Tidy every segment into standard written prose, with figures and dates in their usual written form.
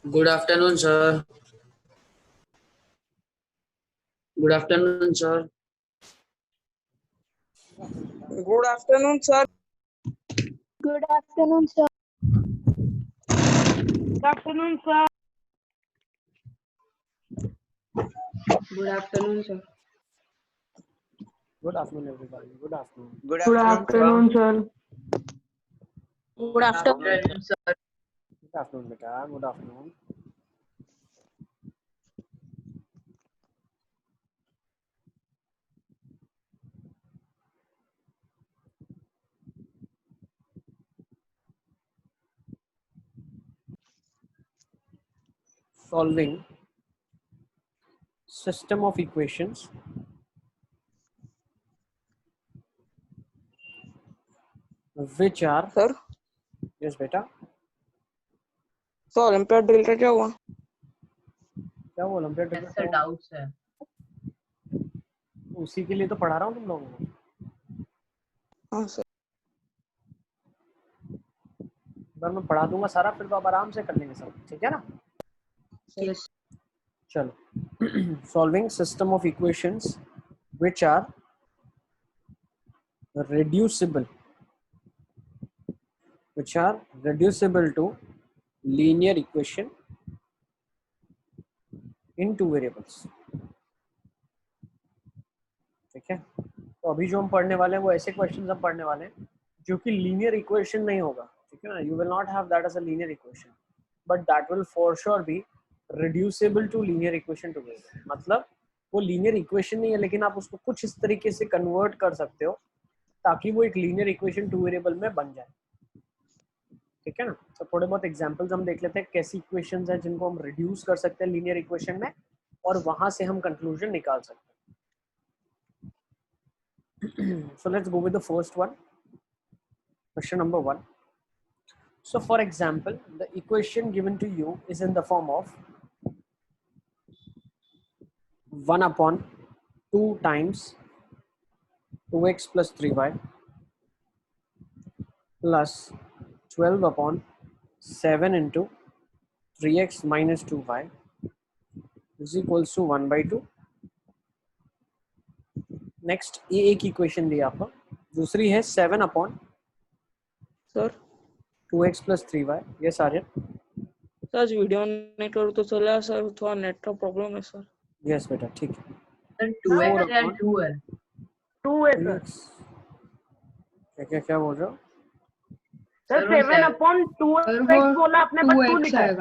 Good afternoon, sir. Good afternoon, sir. Good afternoon, sir. Good afternoon, sir. Good afternoon, sir. Good afternoon, sir. Good afternoon, everybody. Good afternoon. Good Good afternoon, afternoon, sir. Good afternoon. Good afternoon, beta. Good afternoon. Solving system of equations which are sir. yes बेटा तो olympiad drill का क्या हुआ? क्या वो olympiad Yes, sir. Doubts, sir. उसी के लिए तो पढ़ा रहा हूँ तुम लोगों को. हाँ सर. अगर मैं पढ़ा दूंगा सारा फिर तो आप आराम से कर लेंगे सब. ठीक है ना? Yes. चलो. Solving system of equations which are reducible to linear equation in two variables. ठीक है. तो अभी जो हम पढ़ने वाले हैं वो ऐसे क्वेश्चंस हम पढ़ने वाले हैं जो कि लीनियर इक्वेशन नहीं होगा. ठीक है ना? You will not have that as a linear equation but that will for sure be reducible to linear equation together. मतलब वो लीनियर इक्वेशन नहीं है लेकिन आप उसको कुछ इस तरीके से कन्वर्ट कर सकते हो ताकि वो एक लीनियर इक्वेशन टू वेरिएबल में बन जाए. ठीक है ना? तो थोड़े बहुत एग्जांपल्स हम देख लेते हैं कैसी इक्वेशंस हैं जिनको हम रिड्यूस कर सकते हैं लीनियर इक्वेशन में और वहां से हम कंक्लूजन निकाल सकते हैं. So let's go with the first one. Question number 1. So for example, the equation given to you is in the form of 1 upon 2 times 2x plus 3y plus 12 upon 7 into 3x minus 2y is equals to 1 by 2. Next ये एक equation दी आपको. दूसरी है 7 upon sir 2x plus 3y. Yes Aryan. Sir आज video नहीं करूँ तो चला सर, थोड़ा नेट का प्रॉब्लम है सर. यस बेटा ठीक है. Sir, 2x and 2 है. 2 है सर. क्या क्या क्या बोल रहे हो? सर 7 अपॉन 2x बोला आपने बट 2 लिखा है.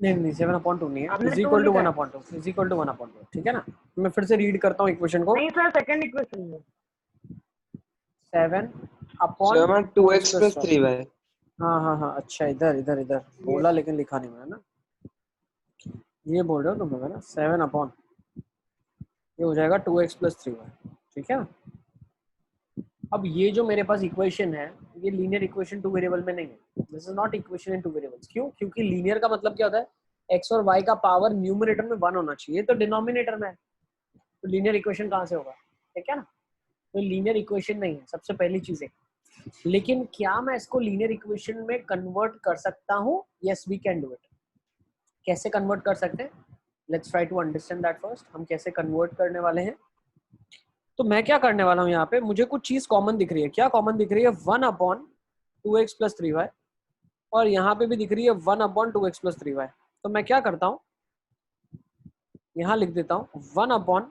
नहीं नहीं 7 अपॉन 2 नहीं है. आपने इज 2 इक्वल टू लिखा 1 है. Upon 2 is equal to 1 upon 2. ठीक है ना? मैं फिर से रीड करता हूँ इक्वेशन को. नहीं सर सेकंड इक्वेशन में 7 अपॉन 2x plus 3y. हाँ हाँ हाँ अच्छा इधर इधर इधर बोला लेकिन लिखा नहीं मैंने ना. ये बोल रहे हो तुम लोग ना 7 अपॉन ये हो जाएगा 2x plus 3y. ठीक है ना? अब ये जो मेरे पास इक्वेशन है ये लीनियर इक्वेशन टू वेरिएबल में नहीं है. This is not equation in two variables. क्यों? क्योंकि लीनियर का मतलब क्या होता है x और y का पावर न्यूमरेटर में 1 होना चाहिए. तो डिनोमिनेटर में है तो लीनियर इक्वेशन कहाँ से होगा? ठीक है ना? तो लीनियर इक्वेशन नहीं है सबसे पहली चीज है. लेकिन क्या मैं इसको लीनियर इक्वेशन में कन्वर्ट कर सकता हूँ? Yes we can do it. कैसे कन्वर्ट कर सकते हैं? Let's try to understand that first. हम कैसे कन्वर्ट करने वाले हैं? तो मैं क्या करने वाला हूँ यहाँ पे, मुझे कुछ चीज कॉमन दिख रही है. क्या कॉमन दिख रही है? 1 अपॉन 2x प्लस 3y और यहाँ पे भी दिख रही है 1 अपॉन 2x प्लस 3y. तो मैं क्या करता हूँ यहाँ लिख देता हूँ 1 अपॉन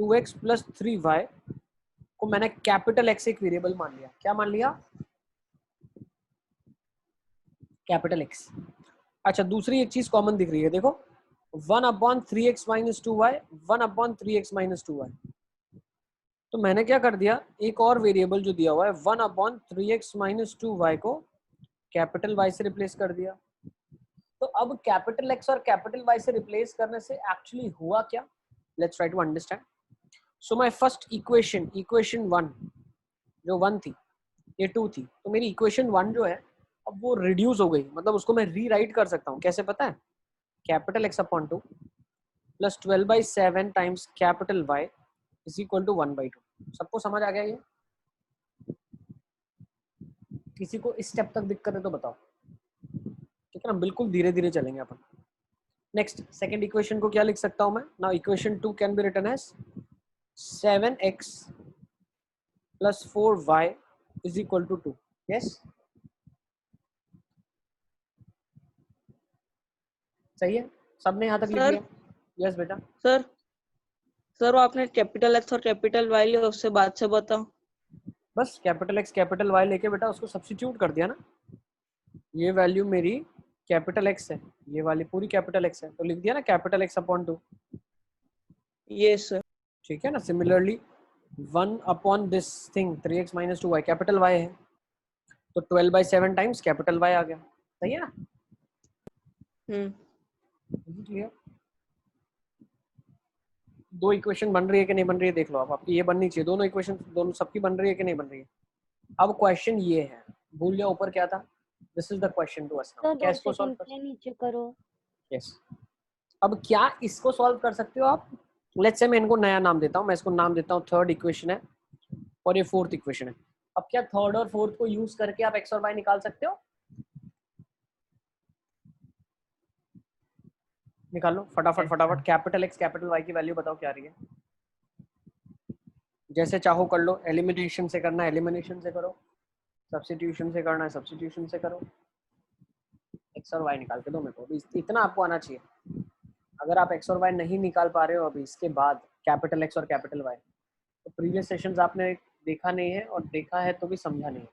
2x प्लस 3y को मैंने कैपिटल X एक वेरिएबल मान लिया. क्या मान लिया? Capital X. अच्छा दूसरी एक चीज कॉमन दिख रही है देखो 1 upon 3x minus 2y 1 upon 3x minus 2y. तो मैंने क्या कर दिया एक और वेरिएबल जो दिया हुआ है 1 अपॉन 3x माइनस 2y को कैपिटल Y से रिप्लेस कर दिया. तो अब कैपिटल X और कैपिटल Y से रिप्लेस करने से एक्चुअली हुआ क्या? Let's try to understand. So my first equation 1 जो 1 थी ये 2 थी. तो मेरी इक्वेशन 1 जो है अब वो रिड्यूस हो गई. मतलब उसको मैं रीराइट कर सकता हूँ. कैसे पता है? Capital X upon 2 plus 12/7 times capital Y is equal to 1/2. सबको समझ आ गया ये? किसी को इस स्टेप तक दिक्कत है तो बताओ. ठीक है ना? बिल्कुल धीरे धीरे चलेंगे अपन. नेक्स्ट सेकंड इक्वेशन को क्या लिख सकता हूं मैं? Now equation 2 can be written as 7x plus 4y is equal to 2. Yes? सही है? सबने यहाँ तक लिख Sir. लिया? यस बेटा। सर वो आपने कैपिटल एक्स और कैपिटल वाई लिया, उससे बाद से बताओ। बस कैपिटल एक्स कैपिटल वाई लेके बेटा उसको सब्स्टिट्यूट कर दिया ना। ये वैल्यू मेरी कैपिटल एक्स है, ये वाली पूरी कैपिटल एक्स है, तो लिख दिया ना capital x upon 2। Yes sir. ठीक है ना। Similarly 1 upon this thing 3x minus 2y capital y है, तो 12/7 टाइम्स कैपिटल y आ गया। सही है ना? क्लियर? दो इक्वेशन बन रही है कि नहीं बन रही है देख लो आप। आपकी ये बननी चाहिए, दोनों इक्वेशन दोनों सबकी बन रही है कि नहीं बन रही है। अब क्वेश्चन ये है, भूल जाओ ऊपर क्या था। This is the question to us now. क्या इसको सॉल्व कर? नीचे करो। यस। अब क्या इसको सॉल्व कर सकते हो आप? लेट्स से मैं इनको नया नाम देता हूँ, मैं इसको नाम देता हूँ थर्ड इक्वेशन है और ये फोर्थ इक्वेशन है। अब क्या थर्ड और फोर्थ को यूज करके आप एक्स और वाई निकाल सकते हो? निकाल लो फटाफट फटाफट। कैपिटल एक्स कैपिटल वाई की वैल्यू बताओ क्या आ रही है। जैसे चाहो कर लो, एलिमिनेशन से करना है एलिमिनेशन से करो, सब्स्टिट्यूशन से करना है सब्स्टिट्यूशन से करो। एक्स और वाई निकाल के दो मेरे को, इतना आपको आना चाहिए। अगर आप एक्स और वाई नहीं निकाल पा रहे हो अभी इसके बाद कैपिटल एक्स और कैपिटल वाई, तो प्रीवियस सेशंस आपने देखा नहीं है, और देखा है तो भी समझा नहीं है।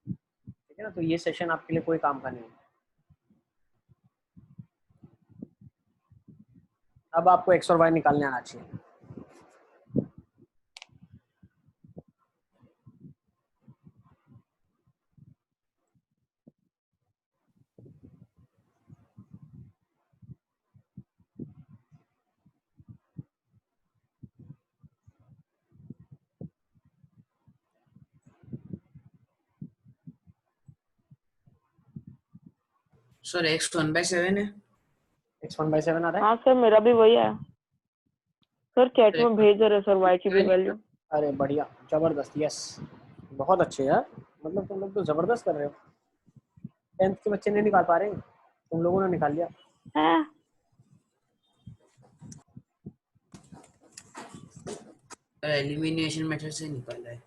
ठीक है ना? तो ये सेशन आपके लिए कोई काम का नहीं है। अब आपको एक्स और वाई निकालने आना चाहिए। सर x 1/7 है। x 1/7 आ रहा है। हाँ सर मेरा भी वही है सर, चैट में भेज दे रहे सर वाई की भी वैल्यू। अरे बढ़िया, जबरदस्त, यस, बहुत अच्छे यार। मतलब तुम लोग तो जबरदस्त कर रहे हो। 10th के बच्चे नहीं निकाल पा रहे, तुम लोगों ने निकाल लिया। हाँ एलिमिनेशन मेथड से निकाला है।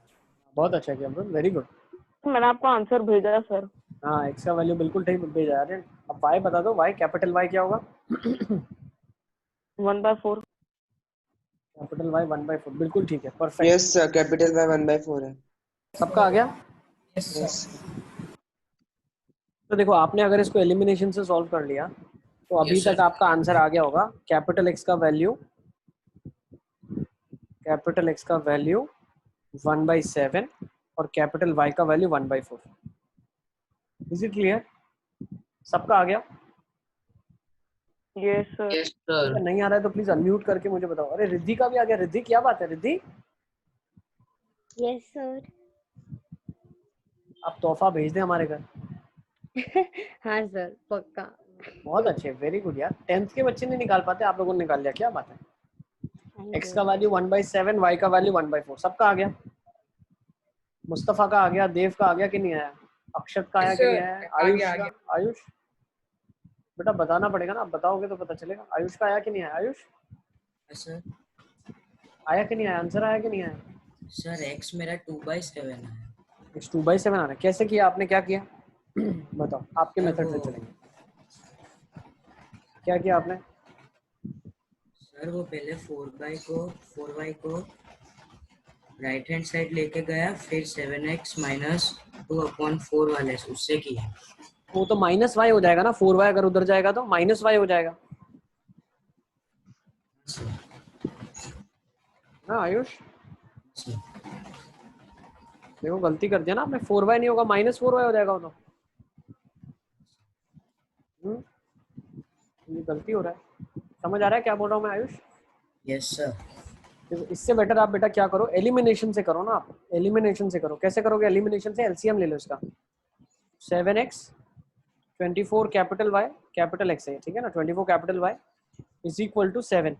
बहुत अच्छा किया ब्रो, वेरी गुड। मैंने आपको आंसर भेजा है सर। हाँ एक्स का वैल्यू बिल्कुल ठीक भेजा है। अब वाई बता दो, वाई कैपिटल वाई क्या होगा? 1/4। कैपिटल वाई 1/4, बिल्कुल ठीक है, perfect. Yes sir, capital Y 1/4 है। सबका आ गया? यस तो देखो आपने अगर इसको एलिमिनेशन से सॉल्व कर लिया तो अभी Yes, sir. तक आपका आंसर आ गया होगा। कैपिटल एक्स का वैल्यू 1/7 और कैपिटल वाई का वैल्यू 1/4। Is it clear? सबका आ गया? Yes sir. Yes sir. अगर नहीं आ रहा है तो प्लीज अनम्यूट करके मुझे बताओ। अरे रिद्धि का भी आ गया। रिद्धि क्या बात है रिद्धि? Yes sir. आप तोहफा भेज दें हमारे घर। हाँ सर पक्का। बहुत अच्छे, वेरी गुड यार। 10th के बच्चे नहीं निकाल पाते, आप लोगों ने निकाल लिया, क्या बात है। x का वैल्यू 1/7, y का वैल्यू 1/4, सबका आ गया। मुस्तफा का आ गया, देव का आ गया कि नहीं आया, अक्षत का आया कि नहीं आया, आयुष का? आयुष बेटा बताना पड़ेगा ना, आप बताओगे तो पता चलेगा। आयुष का आया कि नहीं आया? आयुष सर आया कि नहीं आया? आंसर आया कि नहीं आया? सर x मेरा 2/7 है। x 2/7 आ रहा है। कैसे किया आपने, क्या किया? बताओ, आपके मेथड से चलेंगे। क्या किया आपने? सर वो पहले 4y को राइट हैंड साइड लेके गया, फिर 7x - 2/4 वाले से उससे किया। वो तो -y हो जाएगा ना, 4y अगर उधर जाएगा तो -y हो जाएगा ना आयुष। देखो गलती कर दिया ना आपने, 4y नहीं होगा, -4y हो जाएगा वो तो। ये गलती हो रहा है। समझ आ रहा है क्या बोल रहा हूँ मैं आयुष? Yes sir. इससे बेटर आप बेटा क्या करो, एलिमिनेशन से करो ना। आप एलिमिनेशन से करो। कैसे करोगे एलिमिनेशन से? एलसीएम ले लो इसका। 7x 24 capital y capital x है, ठीक है ना। 24 capital y is equal to 7,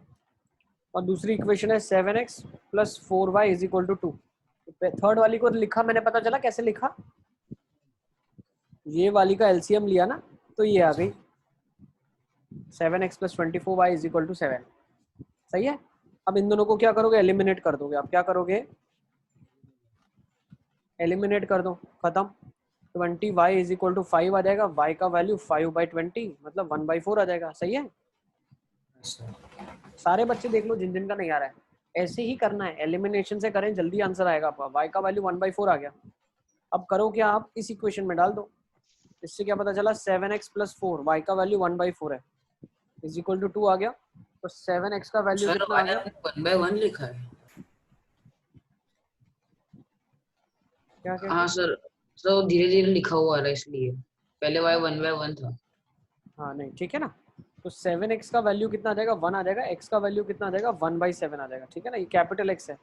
और दूसरी इक्वेशन है 7x + 4y is equal to 2। Third वाली को लिखा मैंने, पता चला कैसे लिखा? ये वाली का एलसीएम लिया ना, तो ये आ गई। 7x plus 24y is equal to 7। सही है। अब इन दोनों को क्या करोगे, एलिमिनेट कर दोगे। आप क्या करोगे, एलिमिनेट कर दो, खत्म। 20y इज इक्वल टू 5 आ जाएगा, y का वैल्यू 5/20 मतलब 1/4 आ जाएगा। सही है। सारे बच्चे देख लो जिन जिन का नहीं आ रहा है, ऐसे ही करना है, एलिमिनेशन से करें, जल्दी आंसर आएगा आपका। y का वैल्यू 1/4 आ गया। अब करो क्या, आप इस इक्वेशन में डाल दो। इससे क्या पता चला, 7x प्लस 4, y का वैल्यू 1/4 है, इज इक्वल टू 2 आ गया। तो 7x का वैल्यू सर कितना आ गया, 1/1 लिखा है। क्या क्या हाँ सर, सर धीरे धीरे लिखा हुआ आ रहा है इसलिए, पहले y 1/1 था। हाँ नहीं ठीक है ना। तो 7x का वैल्यू कितना आ जाएगा, 1 आ जाएगा। x का वैल्यू कितना आ जाएगा, 1/7 आ जाएगा। ठीक है ना, ये कैपिटल x है,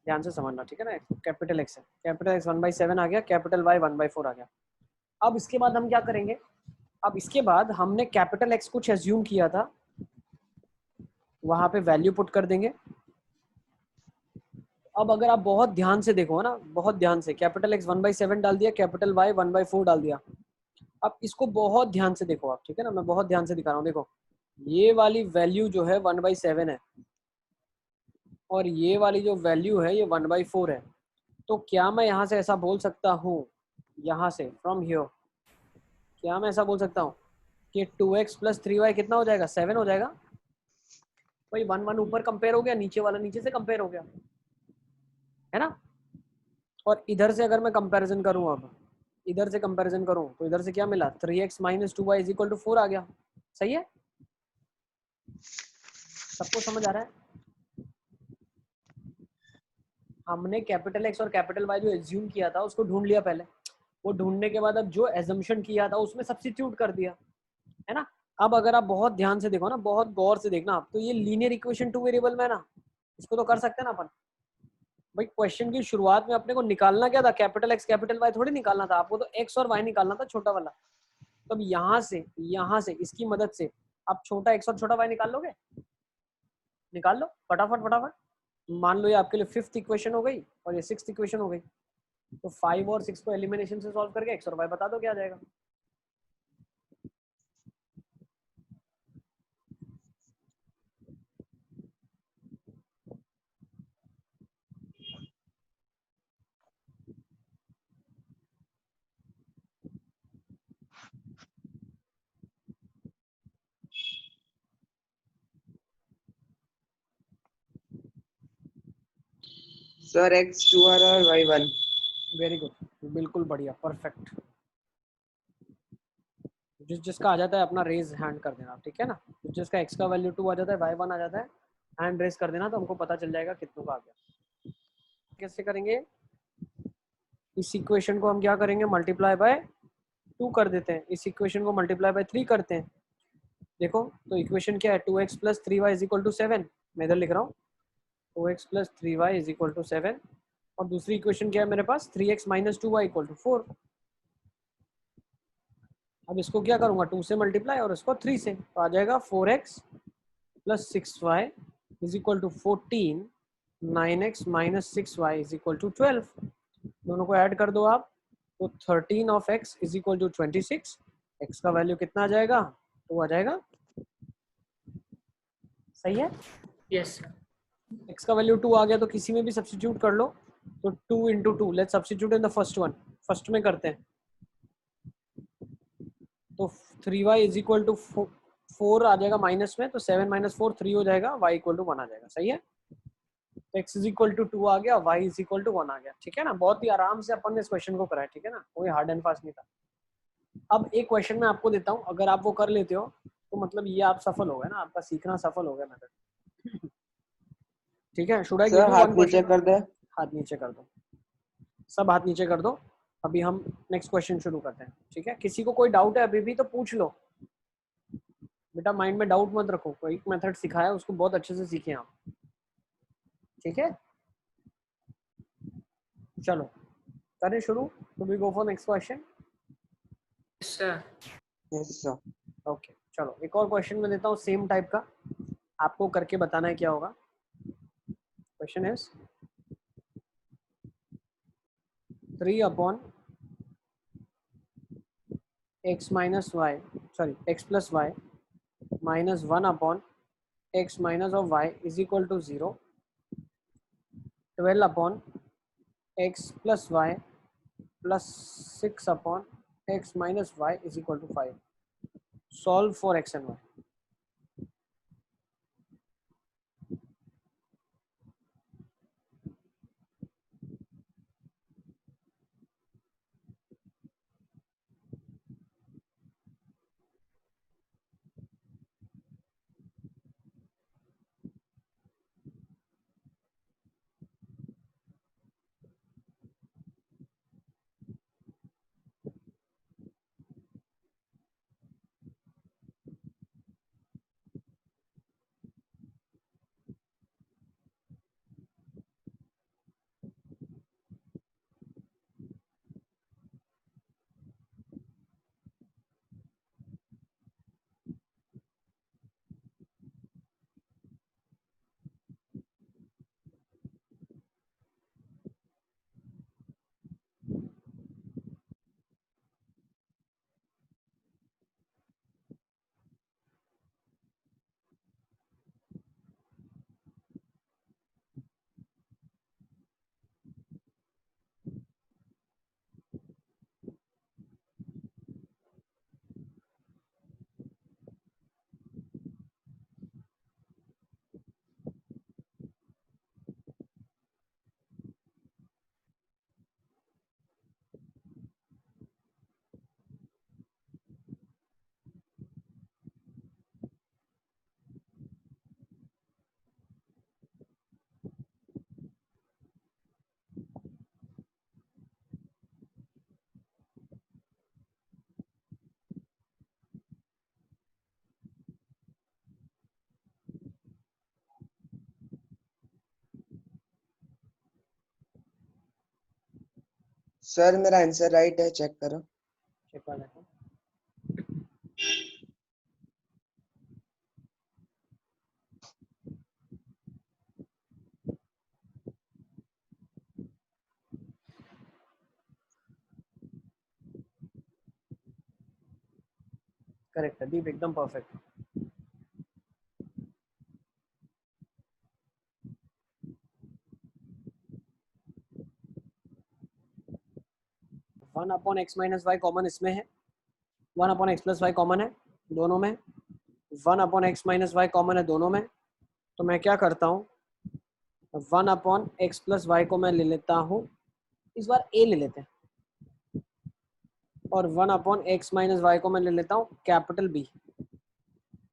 ध्यान से समझना। ठीक है ना, कैपिटल x है, कैपिटल x 1/7 आ गया, कैपिटल y 1/4 आ गया। अब इसके बाद हम क्या करेंगे, अब इसके बाद हमने कैपिटल x कुछ एज्यूम किया था, वहां पे वैल्यू पुट कर देंगे। अब अगर आप बहुत ध्यान से देखो ना, बहुत ध्यान से, कैपिटल x 1/7 डाल दिया, कैपिटल y 1/4 डाल दिया। अब इसको बहुत ध्यान से देखो आप, ठीक है ना, मैं बहुत ध्यान से दिखा रहा हूँ। देखो ये वाली वैल्यू जो है 1/7 है, और ये वाली जो वैल्यू है ये 1/4 है। तो क्या मैं यहाँ से ऐसा बोल सकता हूँ, यहाँ से फ्रॉम हियर, क्या मैं ऐसा बोल सकता हूँ कि 2x प्लस 3y कितना हो जाएगा, 7 हो जाएगा। भाई 1 1 ऊपर कंपेयर हो गया, नीचे वाला नीचे से कंपेयर हो गया, है ना। और इधर से अगर मैं कंपैरिजन करूँ, अब इधर से कंपैरिजन करूँ तो इधर से क्या मिला, 3x minus 2y is equal to 4 आ गया। सही है, सबको समझ आ रहा है। हमने कैपिटल x और कैपिटल y जो एज्यूम किया था उसको ढूंढ लिया पहले, वो ढूंढने के बाद अब जो एजम्पशन किया था उसमें सब्स्टिट्यूट कर दिया, है ना। अब अगर आप बहुत ध्यान से देखो ना, बहुत गौर से देखना आप, तो ये लीनियर इक्वेशन 2 वेरिएबल में है ना, इसको तो कर सकते हैं ना अपन। भाई क्वेश्चन की शुरुआत में अपने को निकालना क्या था, कैपिटल x कैपिटल y थोड़ी निकालना था, आपको तो x और y निकालना था, छोटा वाला। तो अब यहाँ से इसकी मदद से आप छोटा x और छोटा y निकाल लोगे, निकाल लो फटाफट फटाफट। मान लो ये आपके लिए 5th इक्वेशन हो गई और ये 6th इक्वेशन हो गई। तो 5 और 6 को एलिमिनेशन से सॉल्व करके x और y बता दो क्या आ जाएगा। Sir, X 2R और Y 1। वेरी गुड, बिल्कुल बढ़िया, परफेक्ट। जिसका आ जाता है अपना रेज हैंड कर देना, ठीक है ना। जिसका x का वैल्यू 2 आ जाता है, y 1 आ जाता है, हैंड रेज कर देना, तो हमको पता चल जाएगा कितनों का आ गया। कैसे करेंगे, इस इक्वेशन को हम क्या करेंगे, मल्टीप्लाई बाय 2 कर देते हैं, इस इक्वेशन को मल्टीप्लाई बाय 3 करते हैं। देखो तो इक्वेशन क्या है, 2x plus 3y is equal to 7। मैं इधर लिख रहा हूँ 2x plus 3y is equal to 7। और दूसरी इक्वेशन क्या है मेरे पास, 3x minus 2y equal to 4। अब इसको क्या करूंगा, 2 से मल्टीप्लाई और इसको 3 से, तो आ जाएगा 4x plus 6y is equal to 14, 9x minus 6y is equal to 12। दोनों को ऐड कर दो आप, तो 13 of x is equal to 26। x का वैल्यू कितना आ जाएगा, 2 आ जाएगा। सही है, यस सर। x का वैल्यू 2 आ गया, तो किसी में भी सब्स्टिट्यूट कर लो। तो 2 into 2, let's substitute in the first one, first में करते हैं। तो 3y इज इक्वल टू 4 आ जाएगा माइनस में, तो 7 माइनस 4 3 हो जाएगा, y इक्वल टू 1 आ जाएगा। सही है, x इज इक्वल टू 2 आ गया, y इज इक्वल टू 1 आ गया। ठीक है ना, बहुत ही आराम से अपन ने इस क्वेश्चन को कराया, ठीक है ना, कोई हार्ड एंड फास्ट नहीं था। अब एक क्वेश्चन मैं आपको देता हूँ, अगर आप वो कर लेते हो तो मतलब ये आप सफल हो गए ना, आपका सीखना सफल हो गया मेथड। ठीक है, should I give sir you हाथ वन नीचे क्वेश्चन, कर दे। हाथ नीचे कर दो, सब हाथ नीचे कर दो। अभी हम नेक्स्ट क्वेश्चन शुरू करते हैं, ठीक है। किसी को कोई डाउट है अभी भी तो पूछ लो बेटा, माइंड में डाउट मत रखो, कोई मेथड सिखाया उसको बहुत अच्छे से सीखे आप, ठीक है। चलो करें शुरू, to we go for next question. Sir Yes, sir. Okay चलो, एक और क्वेश्चन मैं देता हूँ सेम टाइप का, आपको करके बताना है क्या होगा। Question is 3 upon x minus y, sorry x plus y minus 1 upon x minus of y is equal to 0, 12 upon x plus y plus 6 upon x minus y is equal to 5. Solve for x and y. Sir मेरा answer right है, check करो. Check कर लेते हैं. Correct है दीप, एकदम perfect. One upon x minus y common इसमें है, 1 upon x plus y common है दोनों में, 1 upon x minus y common है दोनों में. तो मैं क्या करता हूँ, 1 अपॉन एक्स प्लस वाई को मैं ले लेता हूँ, इस बार ए ले लेते हैं, और 1 अपॉन एक्स माइनस वाई को मैं ले लेता हूँ कैपिटल बी.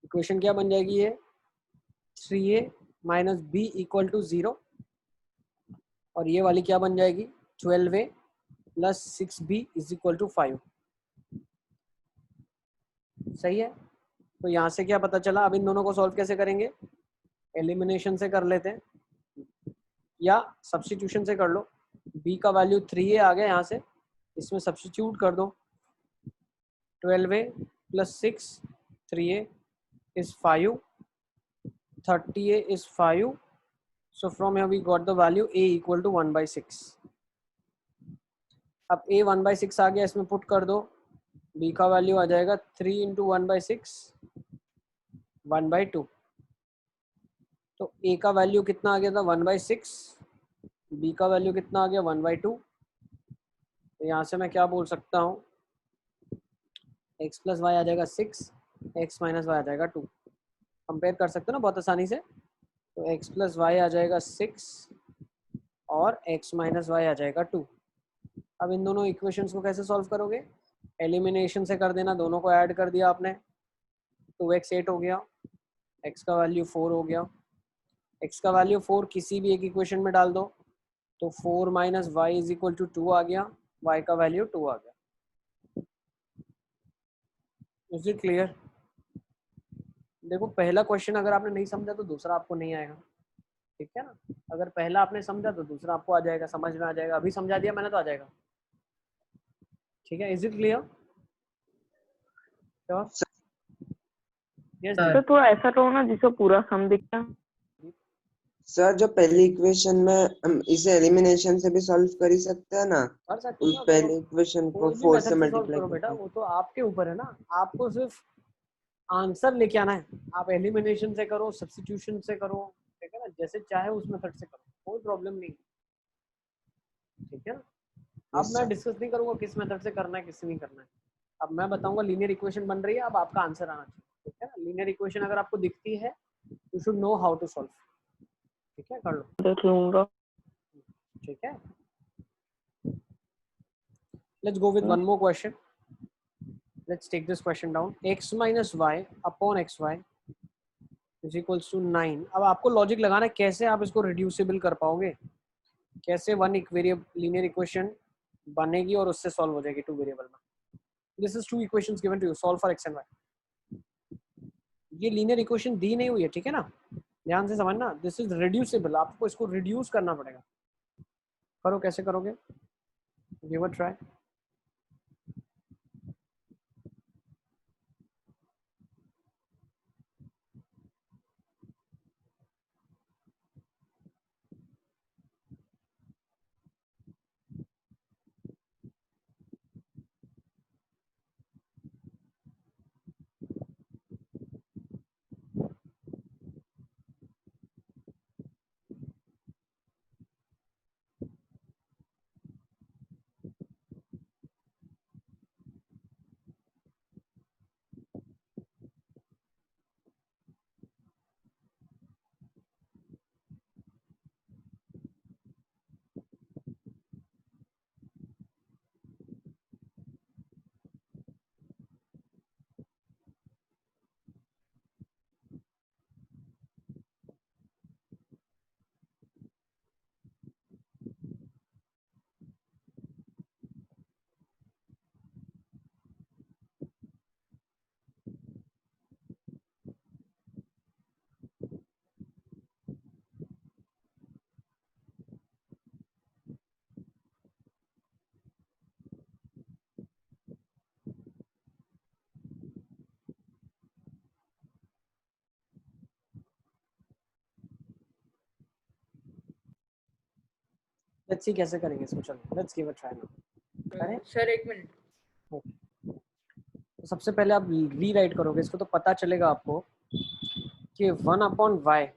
इक्वेशन क्या बन जाएगी ये, 3a minus B equal to 0, और ये वाली क्या बन जाएगी, 12a plus 6b is equal to 5. सही है. तो यहाँ से क्या पता चला, अब इन दोनों को सॉल्व कैसे करेंगे, एलिमिनेशन से कर लेते हैं या सब्स्टिट्यूशन से कर लो. b का वैल्यू 3a आ गया, यहाँ से इसमें सब्स्टिट्यूट कर दो, 12a plus 6, 3a is 5, 30a is 5, so from here we got the value a equal to 1/6. अब a 1/6 आ गया, इसमें पुट कर दो, b का वैल्यू आ जाएगा 3 इंटू 1/6, 1/2. तो a का वैल्यू कितना आ गया था 1/6, b का वैल्यू कितना आ गया 1/2. तो यहाँ से मैं क्या बोल सकता हूँ, x प्लस वाई आ जाएगा 6, x माइनस वाई आ जाएगा 2. कंपेयर कर सकते हो ना बहुत आसानी से. तो x प्लस वाई आ जाएगा 6 और x माइनस वाई आ जाएगा 2. अब इन दोनों इक्वेशंस को कैसे सॉल्व करोगे, एलिमिनेशन से कर देना, दोनों को ऐड कर दिया आपने, 2x 8 हो गया, x का वैल्यू 4 हो गया. x का वैल्यू 4 किसी भी एक इक्वेशन में डाल दो, तो 4 minus y is equal to 2 आ गया, y का वैल्यू 2 आ गया. Is it clear. देखो पहला क्वेश्चन अगर आपने नहीं समझा तो दूसरा आपको नहीं आएगा, ठीक है ना. अगर पहला आपने समझा तो दूसरा आपको आ जाएगा, समझ में आ जाएगा. अभी समझा दिया मैंने तो आ जाएगा, ठीक है. Is it clear. यस तो थोड़ा ऐसा करो ना जिससे पूरा सम दिखता है. सर जो पहली इक्वेशन में हम इसे एलिमिनेशन से भी सॉल्व कर ही सकते हैं ना, कर सकते उस हो, पहली इक्वेशन को कोई भी 4 मेथड से से सॉल्व मल्टीप्लाई करो बेटा, करके. वो तो आपके ऊपर है ना. आपको सिर्फ आंसर लेके आना है। आप एलिमिनेशन से करो, सब्स्टिट्यूशन से करो, ठीक है ना, जैसे चाहे उस मेथड से करो, कोई प्रॉब्लम नहीं, ठीक है ना। अब मैं डिस्कस नहीं करूंगा किस मेथड से करना है किससे नहीं करना है। अब मैं बताऊंगा लीनियर इक्वेशन बन रही है, अब आपका आंसर आना चाहिए, ठीक है ना। लीनियर इक्वेशन अगर आपको दिखती है you should know how to solve, ठीक है, कर लो, देख लूंगा। ठीक है। Let's go with one more question. Let's take this question down. x minus y upon xy is equals to 9। अब आपको लॉजिक लगाना है कैसे आप इसको रिड्यूसिबल कर पाओगे, कैसे वन इक्वेरिएबल लीनियर इक्वेशन बनेगी और उससे सॉल्व हो जाएगी टू वेरिएबल में। This is two equations given to you, solve for x and y। ये लीनियर इक्वेशन दी नहीं हुई है, ठीक है ना, ध्यान से समझना। दिस इज रिड्यूसिबल, आपको इसको रिड्यूस करना पड़ेगा। करो, कैसे करोगे, give a try. Let's see कैसे करेंगे इसको, चलो let's give a try now. करें सर एक मिनट। तो सबसे पहले आप रीराइट करोगे इसको, तो पता चलेगा आपको कि 1 upon y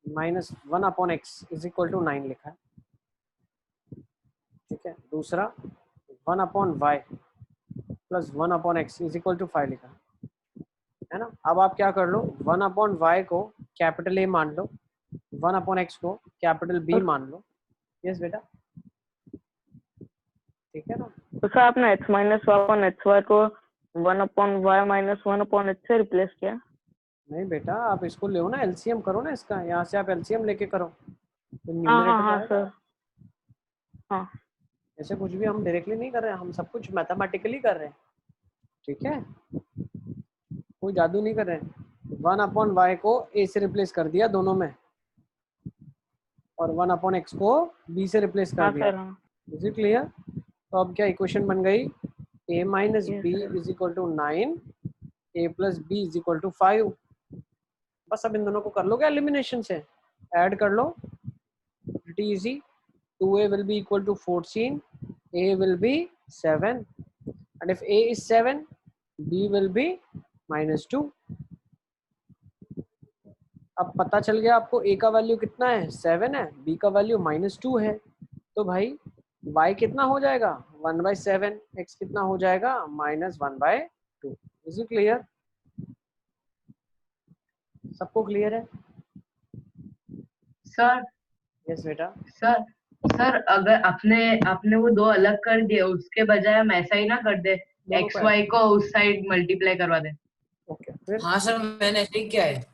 minus 1 upon x is equal to 9 लिखा है, ठीक है। दूसरा 1 upon y plus 1 upon x is equal to 5 लिखा है ना। अब आप क्या कर लो, 1 अपॉन वाई को कैपिटल ए मान लो, 1 अपॉन एक्स को कैपिटल बी मान लो। यस बेटा, ठीक है ना। तो सर आपने x minus y upon x y को 1 upon y minus 1 upon x से रिप्लेस किया। नहीं बेटा, आप इसको ले ना, एलसीएम करो ना इसका, यहाँ से आप एलसीएम लेके करो तो हाँ न्यूमरेटर हाँ तो हाँ आएगा। सर, हाँ ऐसे कुछ भी हम डायरेक्टली नहीं कर रहे हैं, हम सब कुछ मैथमेटिकली कर रहे हैं, ठीक है, कोई जादू नहीं कर रहे हैं। 1 अपॉन वाई को ए से रिप्लेस कर दिया दोनों में, और 1 अपॉन एक्स को बी से रिप्लेस कर हाँ दिया। सर, हाँ इज इट क्लियर? तो अब क्या इक्वेशन बन गई, a minus Yes, B sir. Is equal to 9, a plus B is equal to 5। बस अब इन दोनों को कर लो क्या एलिमिनेशन से, ऐड कर लो, pretty easy। 2a will be equal to 14, a will be 7, and if a is 7, b will be -2। अब पता चल गया आपको a का वैल्यू कितना है, 7 है, b का वैल्यू -2 है, तो भाई y कितना हो जाएगा, 1/7, x कितना हो जाएगा, -1/2। Is it clear? सबको क्लियर है? सर यस बेटा। सर सर अगर आपने आपने वो दो अलग कर दिए, उसके बजाय हम ऐसा ही ना कर दे, दोनों एक्स को वाई को उस साइड मल्टीप्लाई करवा दे। ओके, फिर हाँ सर, मैंने ऐसे ही किया है।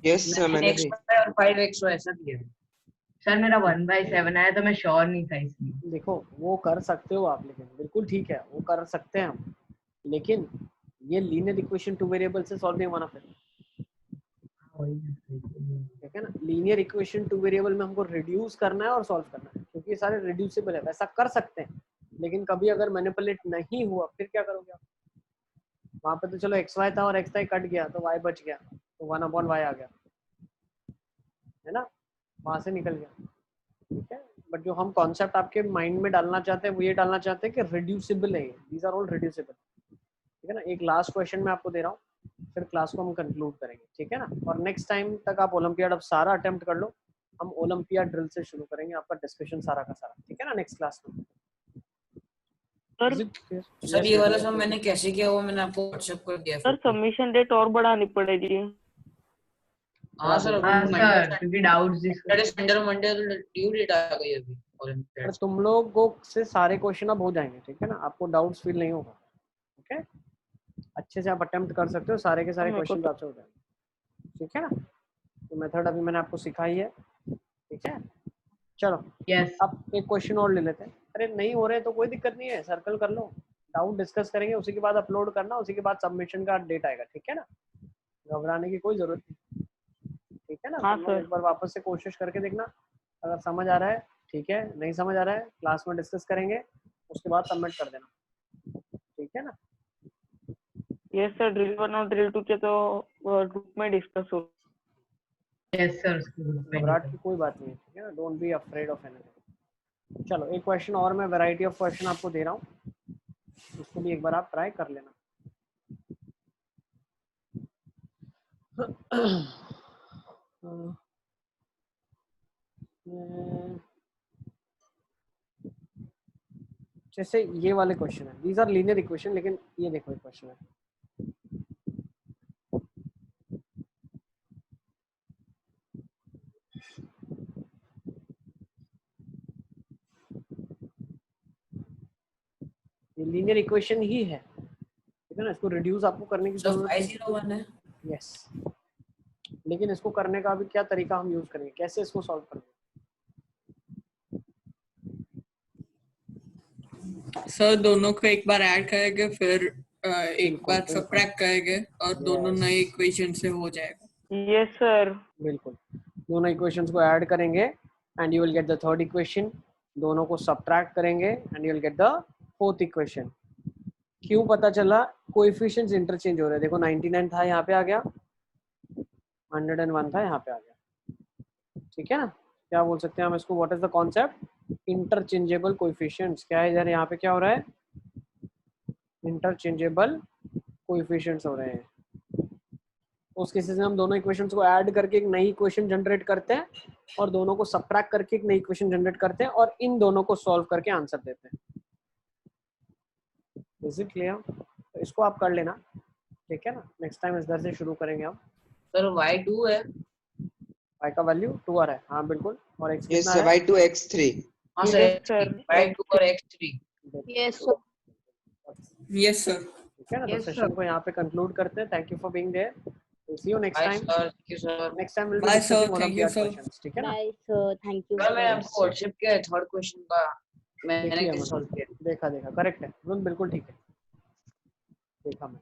यस सर, मैंने मैंने एक्स भी। वाई और 5x ऐसा किया है। सर मेरा 1/7 आया तो मैं श्योर नहीं था इसलिए। देखो वो कर सकते हो आप, लेकिन बिल्कुल ठीक है, वो कर सकते हैं हम, लेकिन ये लीनियर इक्वेशन टू वेरिएबल से सॉल्व नहीं होना फिर, ठीक है ना। लीनियर इक्वेशन टू वेरिएबल में हमको रिड्यूस करना है और सॉल्व करना है, क्योंकि ये सारे रिड्यूसिबल है, वैसा कर सकते हैं, लेकिन कभी अगर मैनिपुलेट नहीं हुआ फिर क्या करोगे आप? वहां पे तो चलो एक्स वाई था और एक्स वाई कट गया तो वाई बच गया, तो 1 अपॉन वाई आ गया, है ना, वहां से निकल गया, ठीक है। बट जो हम कॉन्सेप्ट आपके माइंड में डालना चाहते हैं वो ये डालना चाहते हैं कि रिड्यूसिबल है, दीज आर ऑल रिड्यूसिबल, ठीक है ना। एक लास्ट क्वेश्चन मैं आपको दे रहा हूँ, फिर क्लास को हम कंक्लूड करेंगे, ठीक है ना। और नेक्स्ट टाइम तक आप ओलंपियाड अब सारा अटेम्प्ट कर लो, हम ओलंपियाड ड्रिल से शुरू करेंगे आपका डिस्कशन सारा का सारा, ठीक है ना, नेक्स्ट क्लास में। Sir Is it clear? Sir Yes, ये वाला yes, सब yes. मैंने कैसे किया वो मैंने आपको व्हाट्सएप कर दिया सर फिर। सबमिशन डेट और बढ़ानी पड़ेगी। हाँ सर हाँ अभी सर, क्योंकि डाउट्स संडे और मंडे ड्यू डेट आ गई अभी पर ओलंपियाड। तुम लोगों से सारे क्वेश्चन अब हो जाएंगे, ठीक है ना, आपको डाउट्स फील नहीं होगा, ओके। अच्छे से आप अटेम्प्ट कर सकते हो, सारे के सारे मेरे को क्वेश्चन आपसे हो जाएंगे, ठीक है ना। तो मेथड अभी मैंने आपको सिखाई है, ठीक है। चलो यस अब एक क्वेश्चन और ले लेते हैं। अरे नहीं हो रहे तो कोई दिक्कत नहीं है, सर्कल कर लो, डाउट डिस्कस करेंगे, उसी के बाद अपलोड करना, उसी के बाद सबमिशन का डेट आएगा, ठीक है ना। घबराने की कोई जरूरत नहीं, ठीक है ना। हाँ, तुम लोग सर। एक बार वापस से कोशिश करके देखना, अगर समझ आ रहा है ठीक है, नहीं समझ आ रहा है क्लास में डिस्कस करेंगे, उसके बाद सबमिट कर देना, ठीक है ना। यस सर, ड्रिल 1 और ड्रिल 2 के तो ग्रुप में डिस्कस हो। यस सर, घबराहट की कोई बात नहीं है, ठीक है ना, don't be afraid of anything. चलो एक क्वेश्चन और मैं वैरायटी ऑफ क्वेश्चन आपको दे रहा हूँ, उसको भी एक बार आप ट्राई कर लेना। जैसे ये वाले क्वेश्चन है, दीज आर लीनियर इक्वेशन, लेकिन ये देखो एक क्वेश्चन है, ये लीनियर इक्वेशन ही है, ठीक है ना। इसको रिड्यूस आपको करने की सर जरूरत नहीं, 501 है। यस, लेकिन इसको करने का भी क्या तरीका हम यूज करेंगे, कैसे इसको सॉल्व करेंगे। सर दोनों को एक बार ऐड करेंगे, फिर एक बिल्कुल, बार बिल्कुल। सबट्रैक्ट करेंगे और दोनों Yes. नए इक्वेशन से हो जाएगा। Yes sir. बिल्कुल, दोनों इक्वेशंस को ऐड करेंगे and you will get the third equation, दोनों को सबट्रैक्ट करेंगे and you will get the fourth equation. क्यों पता चला, कोएफिशिएंट्स इंटरचेंज हो रहे हैं, देखो 99 था यहाँ पे आ गया, 101 था यहाँ पे आ गया, ठीक है ना। क्या बोल सकते हैं हम इसको, what is the concept, interchangeable coefficients. क्या है इधर, यहाँ पे क्या हो रहा है, इंटरचेंजेबल कोएफिशिएंट्स हो रहे हैं। उस केसेस में हम दोनों इक्वेशंस को ऐड करके एक नई इक्वेशन जनरेट करते हैं और दोनों को सबट्रैक्ट करके एक नई इक्वेशन जनरेट करते हैं और इन दोनों को सॉल्व करके आंसर देते हैं। Is it clear? तो इसको आप कर लेना, ठीक है ना। नेक्स्ट टाइम इधर से शुरू करेंगे हम। सर y2 है। y का वैल्यू 2 आ रहा है, हाँ बिल्कुल, और x Yes, कितना sir. है, Y2 X3. हाँ Yes, सर sir. y2 और x3। Yes, sir. Yes sir. ठीक है ना। तो Yes, सेशन sir. को यहाँ पे कंक्लूड करते हैं। Thank you for being there, see you next bye time. Sir, thank you sir. Next time will be Bye, sir. Discussing Thank you, olympiad sir. Questions, ठीक है ना। Bye, sir. Thank you. Sir मैं sir. आपको WhatsApp किया है third question का, मैंने देखिए कैसे सॉल्व किया। देखा करेक्ट है, बिल्कुल ठीक है, देखा मैं।